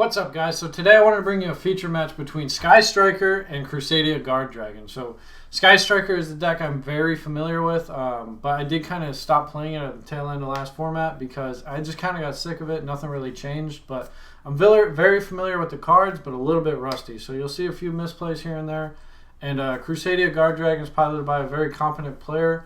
What's up, guys? So today I wanted to bring you a feature match between Sky Striker and Crusadia Guardragon. So Sky Striker is the deck I'm very familiar with, but I did kind of stop playing it at the tail end of last format because I just kind of got sick of it. Nothing really changed, but I'm very familiar with the cards, but a little bit rusty. So you'll see a few misplays here and there. And Crusadia Guardragon is piloted by a very competent player.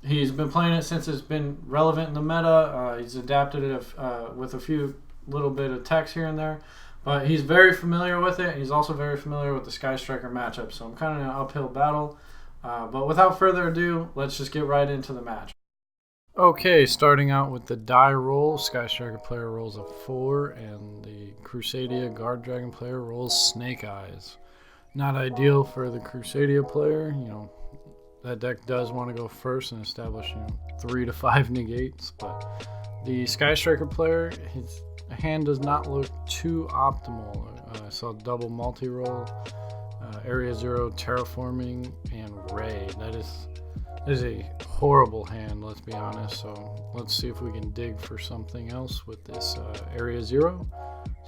He's been playing it since it's been relevant in the meta. He's adapted it with a few little bit of text here and there, but he's very familiar with it. He's also very familiar with the Sky Striker matchup, so I'm kind of in an uphill battle. But without further ado, let's just get right into the match. Okay, starting out with the die roll, Sky Striker player rolls a 4, and the Crusadia Guardragon player rolls Snake Eyes. Not ideal for the Crusadia player. That deck does want to go first and establish 3 to 5 negates, but the Sky Striker player, his hand does not look too optimal. I saw double multi-roll, Area 0, Terraforming, and Ray. That is a horrible hand, let's be honest. So let's see if we can dig for something else with this Area 0.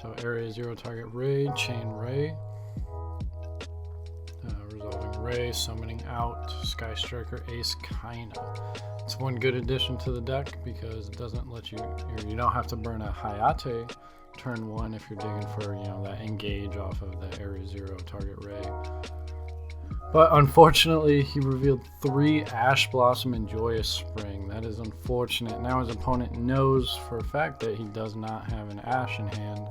So Area 0, target Ray, chain Ray. Resolving Ray, summoning out Sky Striker Ace Kaina. It's one good addition to the deck because it doesn't let you don't have to burn a Hayate turn 1 if you're digging for that engage off of the Area 0 target Ray. But unfortunately, he revealed 3 Ash Blossom and Joyous Spring. That is unfortunate. Now his opponent knows for a fact that he does not have an Ash in hand.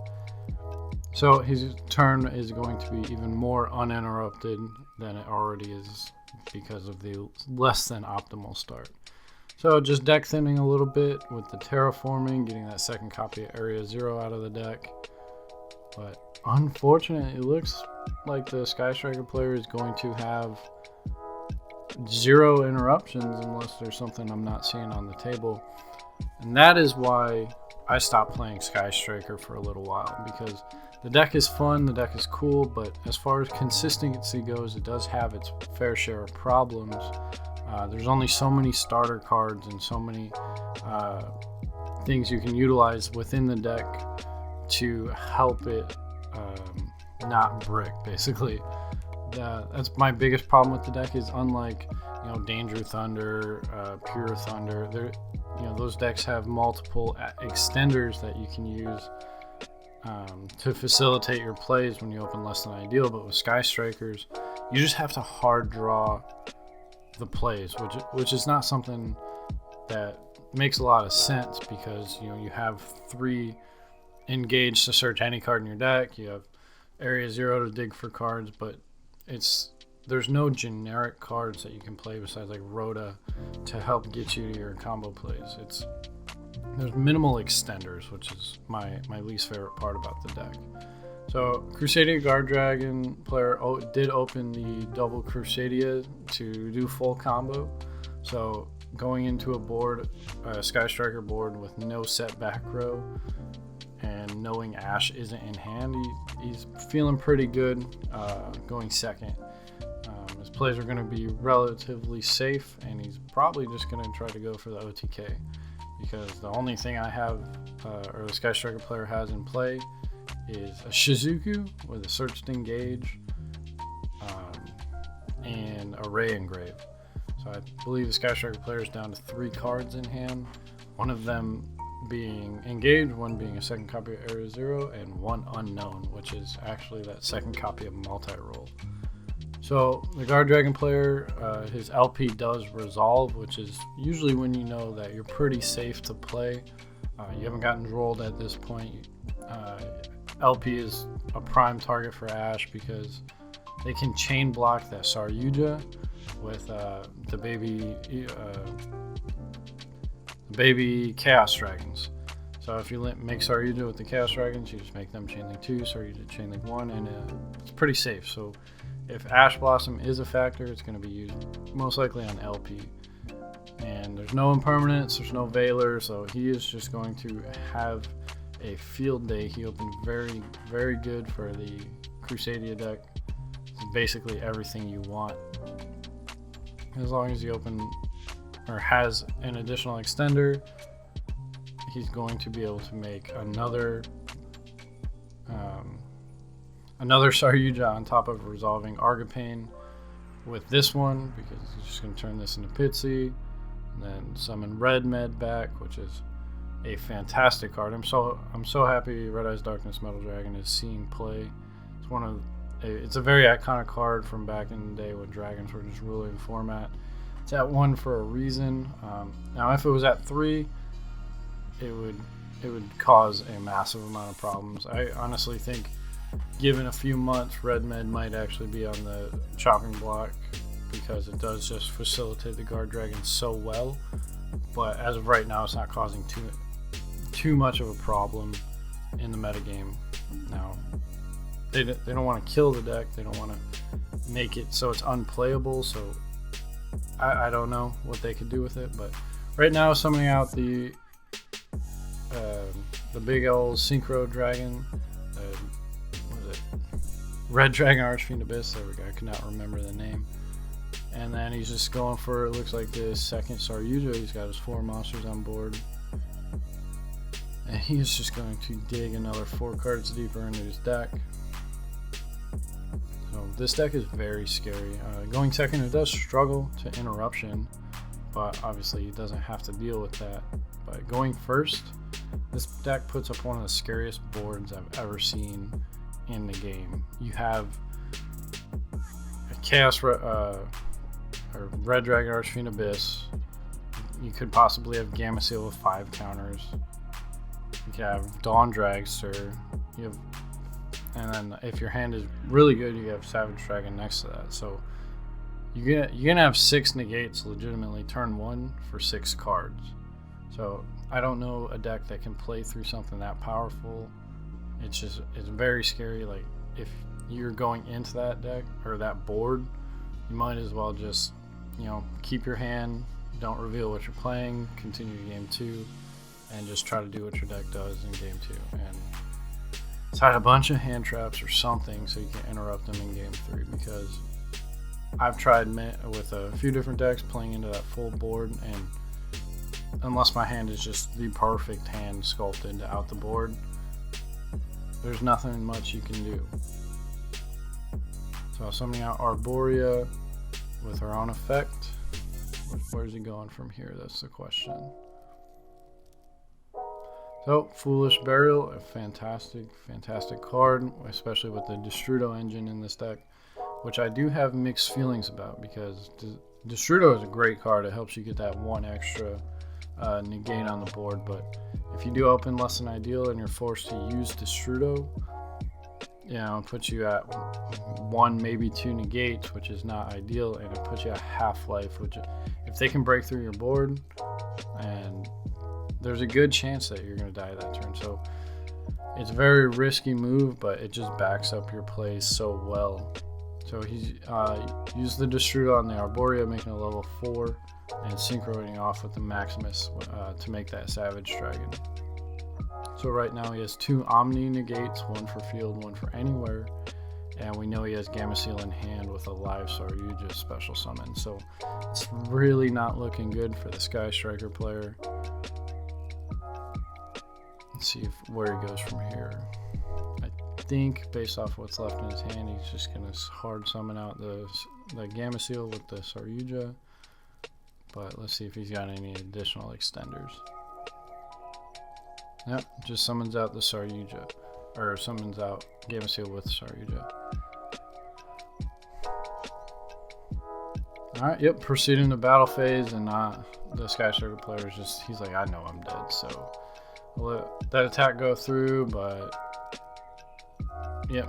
So his turn is going to be even more uninterrupted than it already is because of the less than optimal start. So just deck thinning a little bit with the Terraforming, getting that second copy of Area 0 out of the deck. But unfortunately, it looks like the Sky Striker player is going to have 0 interruptions unless there's something I'm not seeing on the table. And that is why I stopped playing Sky Striker for a little while, because the deck is fun, the deck is cool, but as far as consistency goes, it does have its fair share of problems. There's only so many starter cards and so many things you can utilize within the deck to help it not brick, basically. That's my biggest problem with the deck is unlike Danger Thunder, Pure Thunder, those decks have multiple extenders that you can use to facilitate your plays when you open less than ideal. But with Sky Strikers, you just have to hard draw the plays, which is not something that makes a lot of sense because you have 3 engage to search any card in your deck. You have Area 0 to dig for cards, but there's no generic cards that you can play besides like Rhoda to help get you to your combo plays. There's minimal extenders, which is my least favorite part about the deck. So Crusadia Guardragon player did open the double Crusadia to do full combo. So going into a Sky Striker board with no set back row and knowing Ash isn't in hand, he's feeling pretty good going second. His plays are going to be relatively safe, and he's probably just going to try to go for the OTK because the only thing I have, or the Sky Striker player has in play, is a Shizuku with a Searched Engage and a Ray Engrave. So I believe the Sky Striker player is down to 3 cards in hand, one of them being Engage, one being a second copy of Area 0, and 1 unknown, which is actually that second copy of multi-roll. So the Guardragon player, his LP does resolve, which is usually when you know that you're pretty safe to play. You haven't gotten rolled at this point. LP is a prime target for Ash because they can chain block that Saryuja with the baby Chaos Dragons. So if you make Saryuja with the Chaos Dragons, you just make them chain link 2, Saryuja chain link 1, and it's pretty safe. So if Ash Blossom is a factor, it's going to be used most likely on LP. And there's no impermanence, there's no Veiler, so he is just going to have a field day. He opened very, very good for the Crusadia deck. It's basically everything you want. As long as you open or has an additional extender, he's going to be able to make another another Saryuja on top of resolving Argapane with this one, because he's just going to turn this into Pitsy, and then summon Red Med back, which is a fantastic card. I'm so happy Red Eyes Darkness Metal Dragon is seeing play. It's a very iconic card from back in the day when dragons were just ruling the format. It's at 1 for a reason. Now, if it was at 3, it would cause a massive amount of problems. I honestly think, given a few months, Red Med might actually be on the chopping block, because it does just facilitate the Guardragon so well. But as of right now, it's not causing too much of a problem in the metagame. Now, they don't want to kill the deck. They don't want to make it so it's unplayable. So I don't know what they could do with it. But right now, summoning out the big old Synchro Dragon. What is it? Red Dragon Archfiend Abyss. There we go. I could not remember the name. And then he's just going for, it looks like, the second Saryuja. He's got his 4 monsters on board. And he's just going to dig another 4 cards deeper into his deck. So this deck is very scary. Going second, it does struggle to interruption, but obviously he doesn't have to deal with that. But going first, this deck puts up one of the scariest boards I've ever seen in the game. You have a Chaos or Red Dragon Archfiend Abyss. You could possibly have Gameciel with 5 counters. You could have Dawn Dragster. And then if your hand is really good, you have Savage Dragon next to that. So you're gonna have 6 negates legitimately turn 1 for 6 cards. So I don't know a deck that can play through something that powerful. It's very scary. Like, if you're going into that deck or that board, you might as well just, keep your hand, don't reveal what you're playing, continue to game 2, and just try to do what your deck does in game 2. And hide a bunch of hand traps or something so you can interrupt them in game 3, because I've tried with a few different decks playing into that full board, and unless my hand is just the perfect hand sculpted out the board, there's nothing much you can do. So summoning out Arborea with her own effect. Where's he going from here? That's the question. So, Foolish Burial, a fantastic card, especially with the Destrudo engine in this deck, which I do have mixed feelings about, because Destrudo is a great card. It helps you get that 1 extra negate on the board, but if you do open Less Than Ideal and you're forced to use Destrudo, it puts you at 1, maybe 2 negates, which is not ideal, and it puts you at half-life, which, if they can break through your board, and there's a good chance that you're going to die that turn. So it's a very risky move, but it just backs up your plays so well. So he's used the Destrudo on the Arborea, making a level 4, and synchroing off with the Maximus to make that Savage Dragon. So right now he has 2 Omni negates, 1 for field, 1 for anywhere, and we know he has Gameciel in hand with a live Saryuja special summon. So it's really not looking good for the Sky Striker player. See where he goes from here. I think, based off what's left in his hand, he's just going to hard summon out the Gameciel with the Saryuja. But let's see if he's got any additional extenders. Yep, just summons out the Saryuja, or summons out Gameciel with Saryuja. Alright, yep, proceeding to battle phase, and the Sky Striker player is just, he's like, I know I'm dead, so I'll let that attack go through, but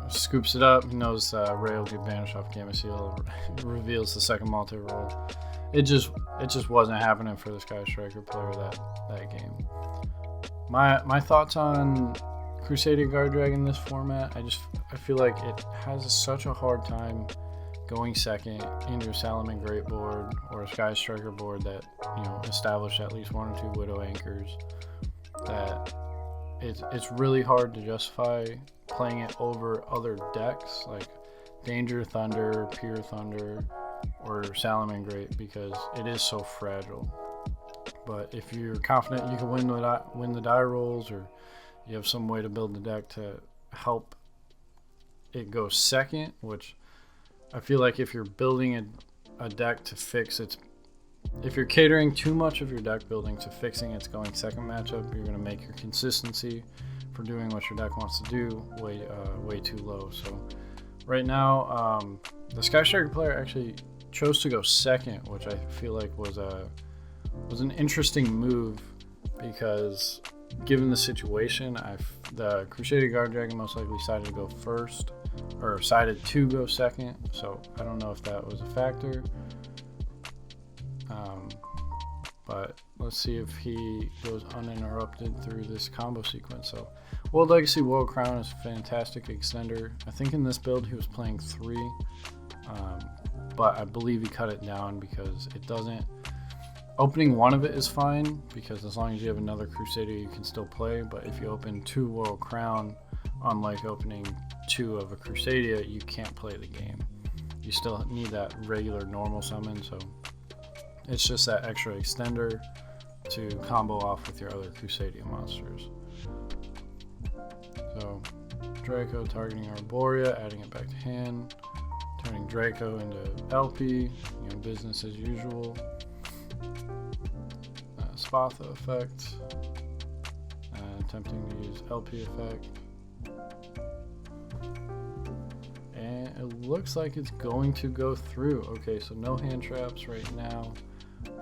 scoops it up. He knows Ray will get banished off Gameciel. Reveals the second multi-roll. It just wasn't happening for the Sky Striker player that game. My thoughts on Crusadia Guardragon this format, I feel like it has such a hard time going second into a Salamangreat board or a Sky Striker board that established at least 1 or 2 Widow Anchors, that it's really hard to justify playing it over other decks like Danger Thunder, Pure Thunder, or Salamangreat, because it is so fragile. But if you're confident you can win the die rolls, or you have some way to build the deck to help it go second, which I feel like if you're building a deck to fix its, if you're catering too much of your deck building to fixing its going second matchup, you're going to make your consistency for doing what your deck wants to do way too low. So right now, the Sky Striker player actually chose to go second, which I feel like was an interesting move, because given the situation, the Crusadia Guardragon most likely decided to go first, or decided to go second. So I don't know if that was a factor. But let's see if he goes uninterrupted through this combo sequence. So World Legacy World Crown is a fantastic extender. I think in this build he was playing 3, but I believe he cut it down because it doesn't. Opening one of it is fine, because as long as you have another Crusader you can still play, but if you open 2 World Crown, unlike opening 2 of a Crusadia, you can't play the game. You still need that regular normal summon, so it's just that extra extender to combo off with your other Crusadia monsters. So Draco targeting Arborea, adding it back to hand, turning Draco into LP, business as usual. Spatha effect, attempting to use LP effect, and it looks like it's going to go through. Okay, so no hand traps right now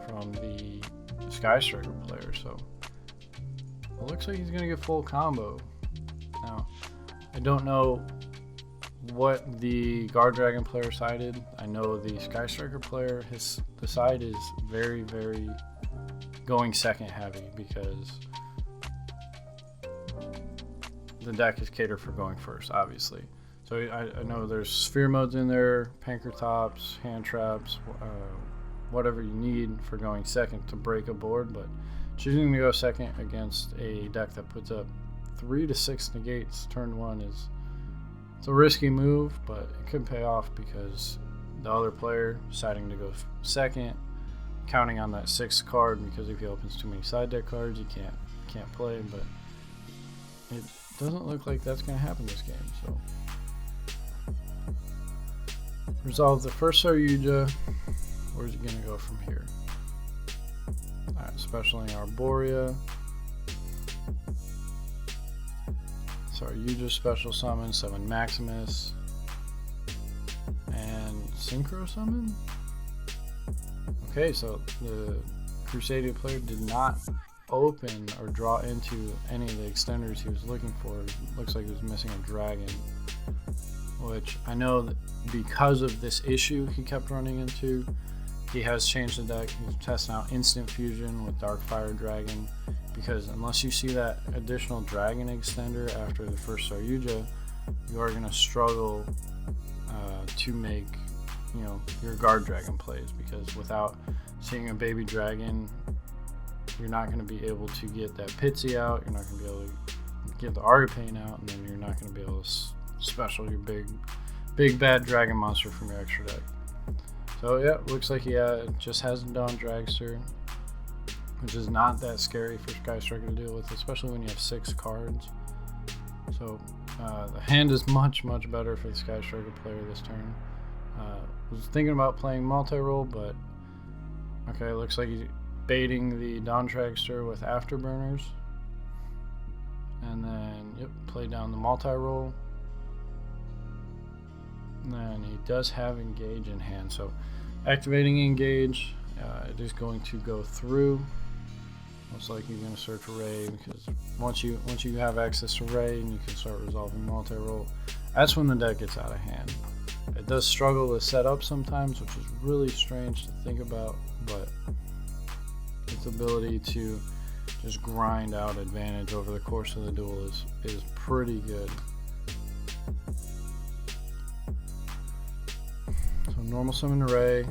from the Sky Striker player, so it looks like he's going to get full combo. Now, I don't know what the Guardragon player sided. I know the Sky Striker player, the side is very, very going second heavy, because the deck is catered for going first, obviously. So I know there's sphere modes in there, Pankratops, hand traps, whatever you need for going second to break a board, but choosing to go second against a deck that puts up 3 to 6 negates turn 1 it's a risky move, but it could pay off, because the other player deciding to go second, counting on that 6th card, because if he opens too many side deck cards, you can't play. But it doesn't look like that's going to happen this game. So resolve the first Saryuja. Where's he going to go from here? Alright, specialing Arborea. Saryuja special summon Maximus, and Synchro summon? Okay, so the Crusadia player did not open or draw into any of the extenders he was looking for. It looks like he was missing a dragon, which I know that because of this issue he kept running into, he has changed the deck. He's testing out Instant Fusion with Darkfire Dragon, because unless you see that additional dragon extender after the first Saryuja, you are going to struggle to make your guard dragon plays, because without seeing a baby dragon, you're not going to be able to get that Pitsy out, you're not going to be able to get the Argapane out, and then you're not going to be able to special your big bad dragon monster from your extra deck. So yeah, looks like he just has a Dawn Dragster, which is not that scary for Sky Striker to deal with, especially when you have 6 cards. So the hand is much better for the Sky Striker player this turn. Was thinking about playing multi-roll, but okay, looks like he's baiting the Dawn Dragster with Afterburners, and then play down the multi-roll. And then he does have Engage in hand, so activating Engage, it is going to go through. Most likely you're going to search Ray, because once you have access to Ray and you can start resolving multi-roll, that's when the deck gets out of hand. It does struggle to set up sometimes, which is really strange to think about, but its ability to just grind out advantage over the course of the duel is pretty good. So normal summon Ray,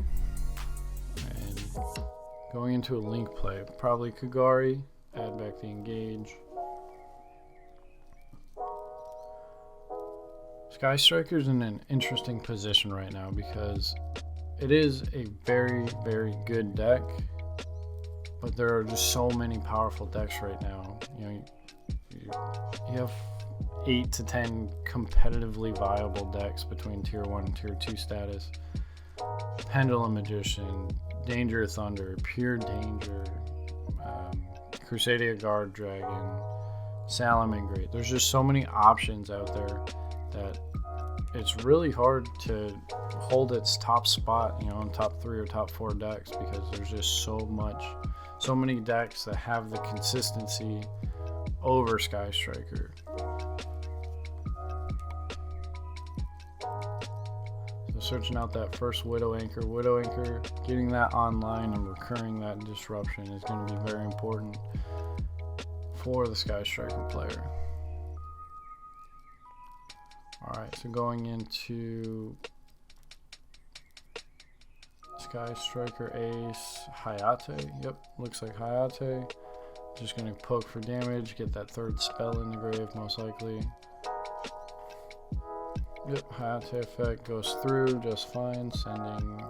and going into a link play, probably Kagari, add back the Engage. Sky Striker's in an interesting position right now, because it is a very good deck, but there are just so many powerful decks right now. You have 8 to 10 competitively viable decks between tier 1 and tier 2 status. Pendulum Magician, Danger Thunder, Pure Danger, Crusadia Guardragon, Salamangreat. There's just so many options out there that it's really hard to hold its top spot, in top 3 or top 4 decks, because there's just so many decks that have the consistency over Sky Striker. So searching out that first Widow Anchor, getting that online and recurring that disruption is going to be very important for the Sky Striker player. Alright, so going into Sky Striker Ace, Hayate. Yep, looks like Hayate. Just going to poke for damage, get that third spell in the grave most likely. Yep, Hayate effect goes through just fine. Sending...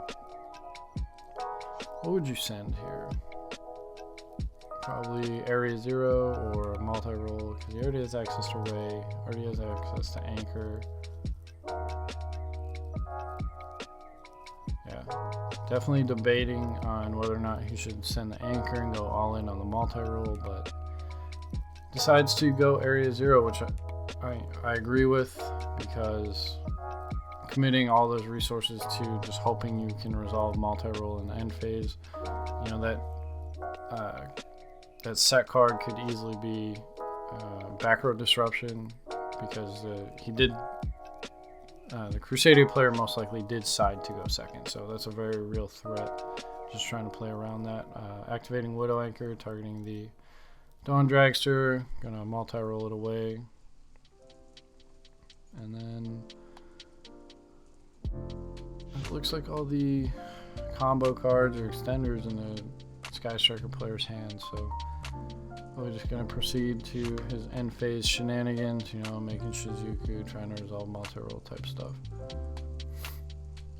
What would you send here? Probably Area 0 or a multi-roll, because he already has access to Ray, already has access to Anchor. Yeah, definitely debating on whether or not he should send the Anchor and go all in on the multi-roll, but decides to go Area 0, which I agree with, because committing all those resources to just hoping you can resolve multi-roll in the end phase, that set card could easily be back row disruption, because the Crusadia player most likely did side to go second, so that's a very real threat. Just trying to play around that. Activating Widow Anchor, targeting the Dawn Dragster, gonna multi-roll it away, and then it looks like all the combo cards or extenders in the Sky Striker player's hand, so we're just going to proceed to his end phase shenanigans, making Shizuku, trying to resolve multi-roll type stuff.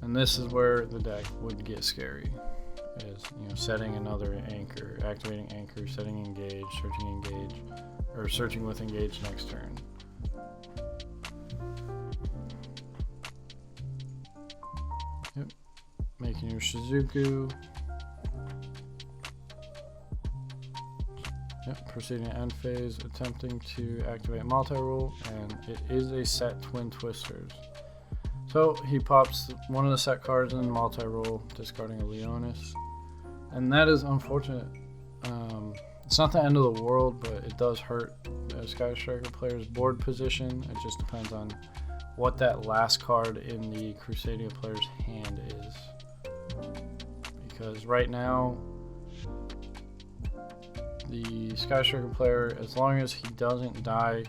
And this is where the deck would get scary, is setting another Anchor, activating Anchor, setting Engage, searching with Engage next turn. Yep, making your Shizuku. Yep, proceeding to end phase, attempting to activate multi-roll, and it is a set Twin Twisters. So he pops one of the set cards in multi-roll, discarding a Leonis, and that is unfortunate. It's not the end of the world, but it does hurt the Sky Striker player's board position. It just depends on what that last card in the Crusadia player's hand is, because right now the Sky Striker player, as long as he doesn't die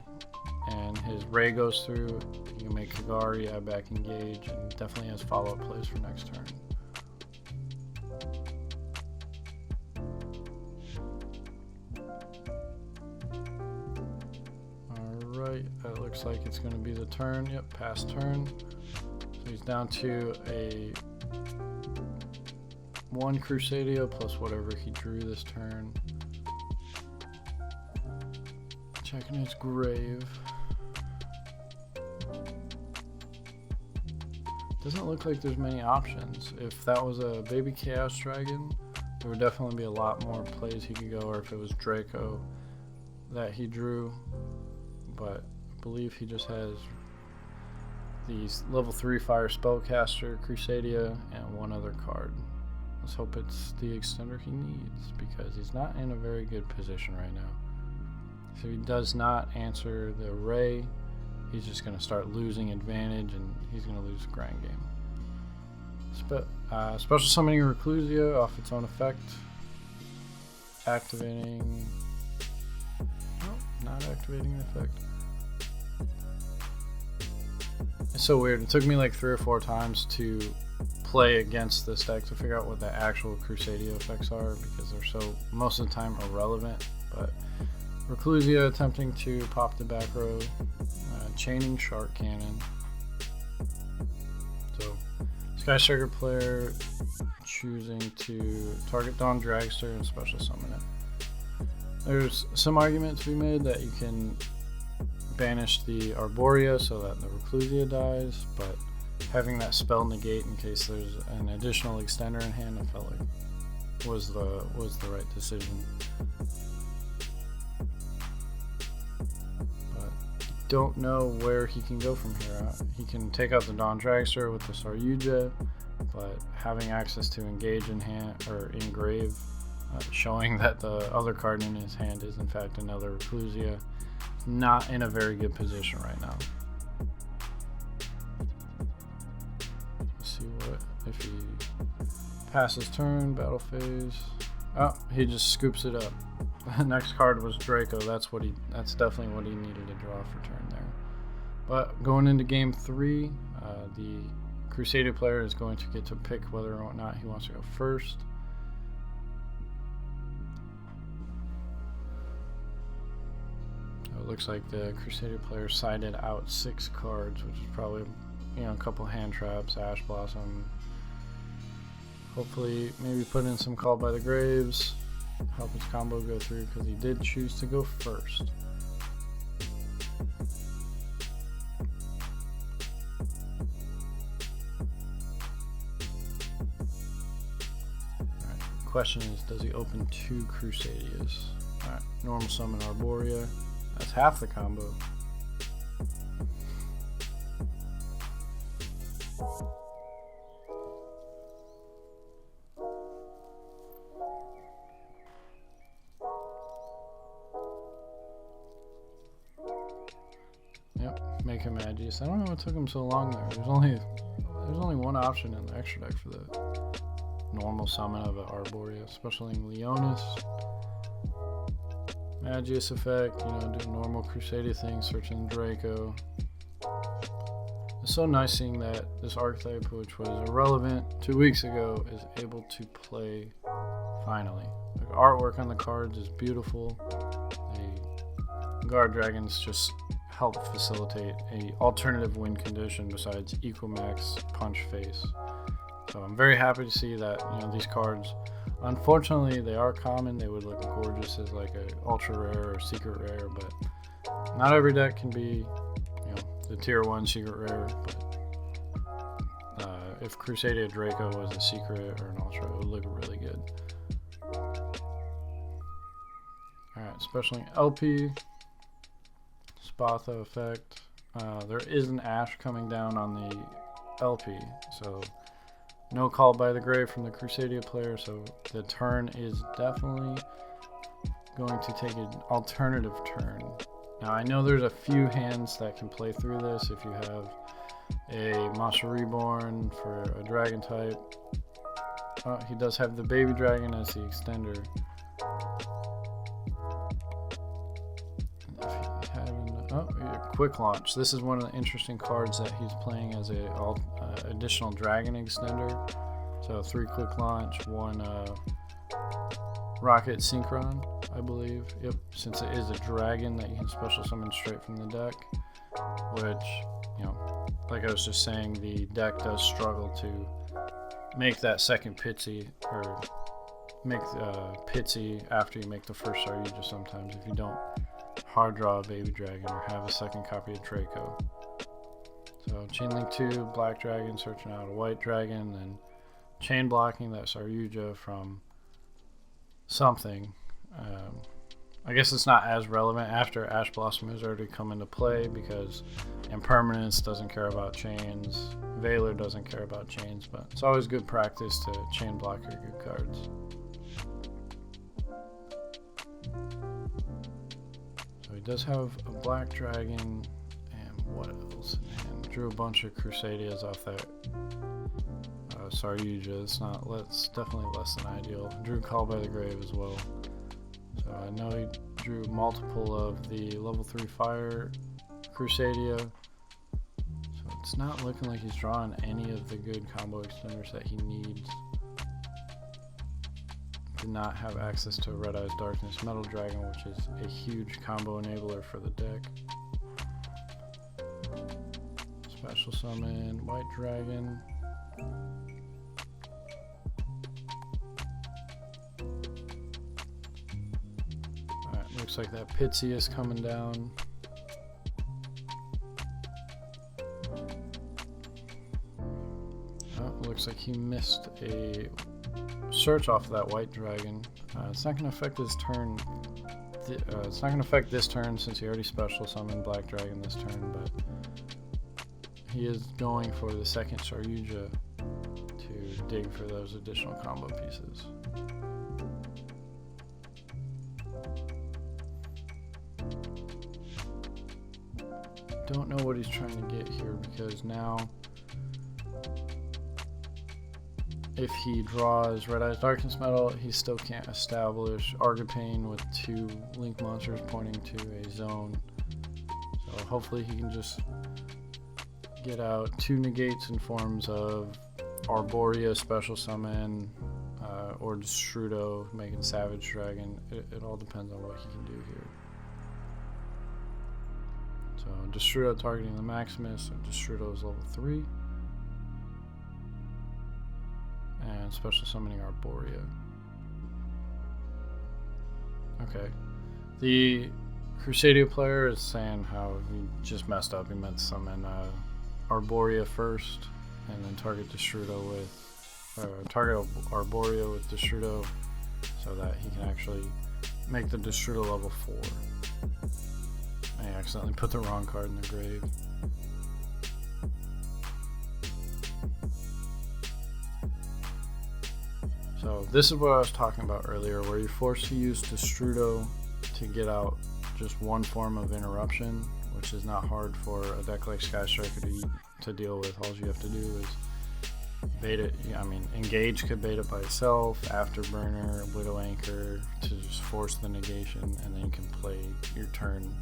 and his Ray goes through, he can make Kagari, add back Engage, and definitely has follow-up plays for next turn. Alright, that looks like it's going to be the turn. Yep, pass turn. So he's down to a 1 Crusadia plus whatever he drew this turn. Checking his grave. Doesn't look like there's many options. If that was a baby Chaos Dragon, there would definitely be a lot more plays he could go, or if it was Draco that he drew. But I believe he just has these level 3 Fire Spellcaster, Crusadia, and one other card. Let's hope it's the extender he needs, because he's not in a very good position right now. So he does not answer the Ray, he's just going to start losing advantage, and he's going to lose the grind game. Special summoning Reclusia off its own effect. Activating... No, not activating the effect. It's so weird. It took me like 3 or 4 times to play against this deck to figure out what the actual Crusadia effects are, because they're so, most of the time, irrelevant. But Reclusia attempting to pop the back row, chaining Shark Cannon. So, Sky Striker player choosing to target Dawn Dragster and special summon it. There's some argument to be made that you can banish the Arborea so that the Reclusia dies, but having that spell negate in case there's an additional extender in hand, I felt like was the right decision. But don't know where he can go from here. He can take out the Dawn Dragster with the Saryuja, but having access to engage in hand or engrave, showing that the other card in his hand is in fact another Reclusia, not in a very good position right now. Let's see what if he passes turn, battle phase. Oh, he just scoops it up. Next card was Draco. That's definitely what he needed to draw for turn there. But going into game 3, the Crusadia player is going to get to pick whether or not he wants to go first. It looks like the Crusadia player sided out 6 cards, which is probably, a couple hand traps, Ash Blossom. Hopefully, maybe put in some Call by the Graves, help his combo go through, because he did choose to go first. Alright, question is, does he open 2 Crusadias? Alright, normal summon Arborea. That's half the combo. Yep, make him Magius. I don't know what took him so long there. There's only one option in the extra deck for the normal summon of an Arborea, especially in Leonis. Magius effect, do normal Crusadia thing, searching Draco. It's so nice seeing that this archetype, which was irrelevant 2 weeks ago, is able to play finally. The artwork on the cards is beautiful. The Guardragons just help facilitate a alternative win condition besides Equimax Punch Face. So I'm very happy to see that these cards, unfortunately they are common. They would look gorgeous as like a ultra rare or secret rare, but not every deck can be the tier 1 secret rare. But if Crusadia Draco was a secret or an ultra, it would look really good. Alright, specialing LP, Spatha effect. There is an Ash coming down on the LP, so no Call by the Grave from the Crusadia player, so the turn is definitely going to take an alternative turn. Now I know there's a few hands that can play through this if you have a Monster Reborn for a dragon type. He does have the Baby Dragon as the extender. Quick Launch. This is one of the interesting cards that he's playing as a additional dragon extender. So 3 Quick Launch, 1 Rocket Synchron, I believe. Yep, since it is a dragon that you can special summon straight from the deck, which, like I was just saying, the deck does struggle to make that second Pitsy, or make Pitsy after you make the first Saryuja sometimes if you don't hard draw a Baby Dragon or have a second copy of Draco. So Chain Link 2, Black Dragon, searching out a White Dragon, and chain blocking that Saryuja from something. I guess it's not as relevant after Ash Blossom has already come into play, because Impermanence doesn't care about chains, Valor doesn't care about chains, but it's always good practice to chain block your good cards. So he does have a Black Dragon, and what else in hand? Drew a bunch of Crusadias off that Saryuja. It's definitely less than ideal. Drew Call by the Grave as well. So I know he drew multiple of the level 3 Fire Crusadia. So it's not looking like he's drawing any of the good combo extenders that he needs. Did not have access to Red Eyes Darkness Metal Dragon, which is a huge combo enabler for the deck. Special summon White Dragon. Alright, looks like that Pitsy is coming down. looks like he missed a search off of that white dragon. It's not going to affect his turn. It's not going to affect this turn since he already special summoned black dragon this turn, but he is going for the second Saryuja to dig for those additional combo pieces. Don't know what he's trying to get here, because now if he draws Red Eyes Darkness Metal, he still can't establish Argapane with 2 link monsters pointing to a zone. So hopefully he can just get out 2 negates in forms of Arborea special summon, or Destrudo making Savage Dragon. It all depends on what he can do here. So Destrudo targeting the Maximus, so Destrudo is level 3. And special summoning Arborea. Okay. The Crusadia player is saying how he just messed up. He meant to summon Arborea first, and then target Destrudo with target Arborea with Destrudo, so that he can actually make the Destrudo level 4. I accidentally put the wrong card in the grave. So this is what I was talking about earlier, where you're forced to use Destrudo to get out just one form of interruption, which is not hard for a deck like Sky Striker to deal with. All you have to do is bait it. I mean, Engage could bait it by itself, Afterburner, Widow Anchor to just force the negation, and then you can play your turn.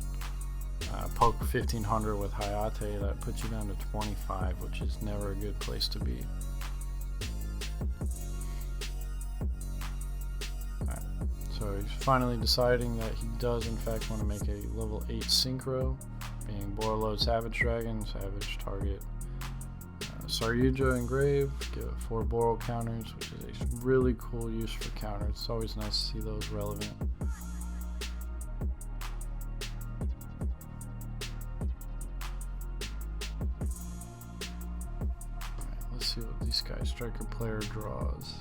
Poke 1500 with Hayate, that puts you down to 25, which is never a good place to be. Alright, so he's finally deciding that he does in fact want to make a level 8 synchro, being Borreload Savage Dragon, Savage target Saryuja Engrave, give it 4 Boral counters, which is a really cool use for counters. It's always nice to see those relevant. Let's see what the Sky Striker player draws.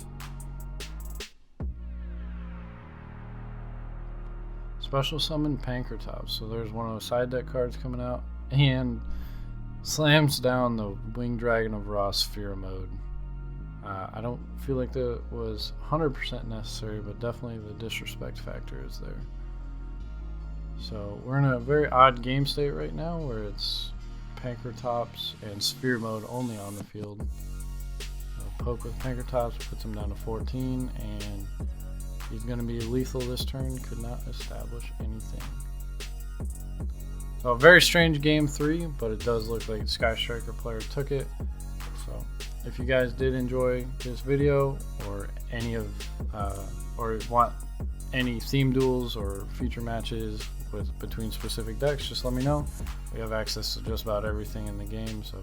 Special summon Pankratops, so there's one of those side deck cards coming out, and slams down the Winged Dragon of Ra Sphere mode. I don't feel like that was 100% necessary, but definitely the disrespect factor is there. So we're in a very odd game state right now, where it's Pankratops and Sphere mode only on the field. So poke with Pankratops puts him down to 14, and he's going to be lethal this turn. Could not establish anything. So a very strange game 3, but it does look like the Sky Striker player took it. So if you guys did enjoy this video, or any of, or want any theme duels or future matches between specific decks, just let me know. We have access to just about everything in the game, so